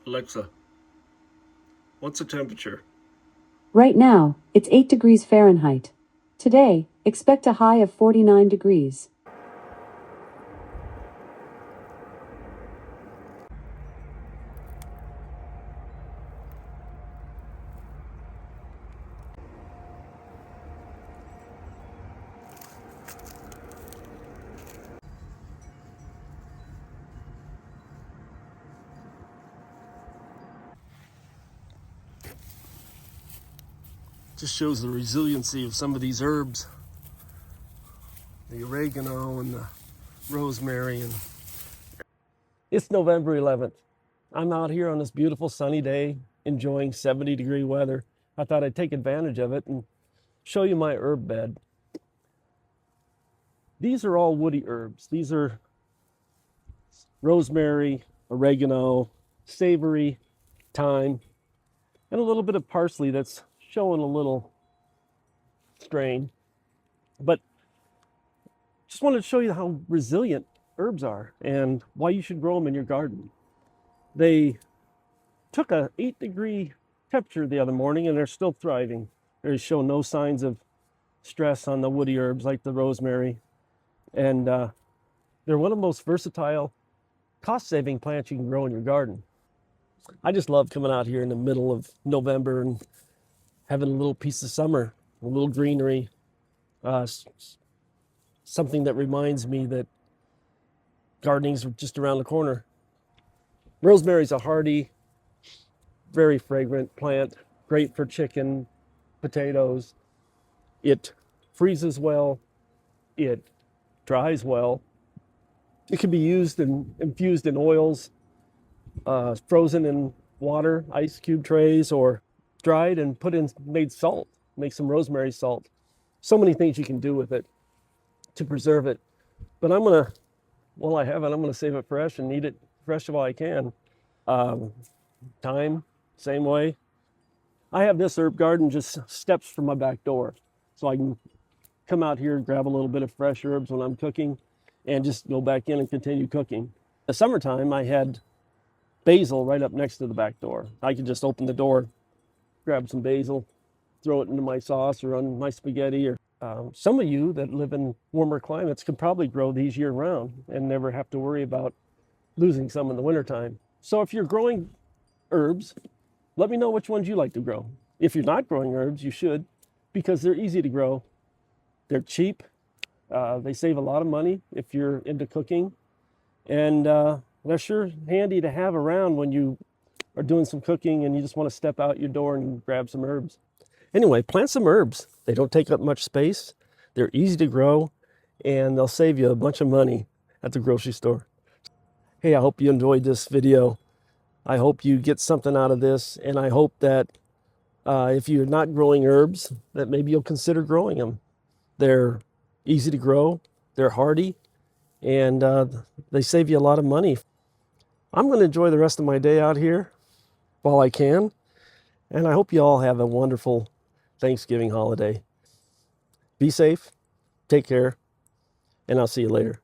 Alexa, what's the temperature? Right now, it's 8 degrees Fahrenheit. Today, expect a high of 49 degrees. Just shows the resiliency of some of these herbs. The oregano and the rosemary. And it's November 11th. I'm out here on this beautiful sunny day enjoying 70-degree weather. I thought I'd take advantage of it and show you my herb bed. These are all woody herbs. These are rosemary, oregano, savory, thyme, and a little bit of parsley that's showing a little strain. But just wanted to show you how resilient herbs are and why you should grow them in your garden. They took a 8-degree temperature the other morning and they're still thriving. They show no signs of stress on the woody herbs like the rosemary. And they're one of the most versatile, cost-saving plants you can grow in your garden. I just love coming out here in the middle of November and having a little piece of summer, a little greenery, something that reminds me that gardening's just around the corner. Rosemary's a hardy, very fragrant plant, great for chicken, potatoes. It freezes well, it dries well. It can be used and infused in oils, frozen in water, ice cube trays, or dried and made salt, make some rosemary salt. So many things you can do with it to preserve it. But while I have it, I'm gonna save it fresh and eat it fresh while I can. Thyme, same way. I have this herb garden just steps from my back door. So I can come out here and grab a little bit of fresh herbs when I'm cooking and just go back in and continue cooking. In the summertime, I had basil right up next to the back door. I could just open the door, grab some basil, throw it into my sauce or on my spaghetti. Or some of you that live in warmer climates can probably grow these year round and never have to worry about losing some in the wintertime. So if you're growing herbs, let me know which ones you like to grow. If you're not growing herbs, you should, because they're easy to grow. They're cheap. They save a lot of money if you're into cooking. And they're sure handy to have around when you are doing some cooking and you just want to step out your door and grab some herbs. Anyway, plant some herbs. They don't take up much space. They're easy to grow, and they'll save you a bunch of money at the grocery store. Hey, I hope you enjoyed this video. I hope you get something out of this, and I hope that if you're not growing herbs, that maybe you'll consider growing them. They're easy to grow, they're hardy, and they save you a lot of money. I'm going to enjoy the rest of my day out here while I can, and I hope you all have a wonderful Thanksgiving holiday. Be safe, take care, and I'll see you later.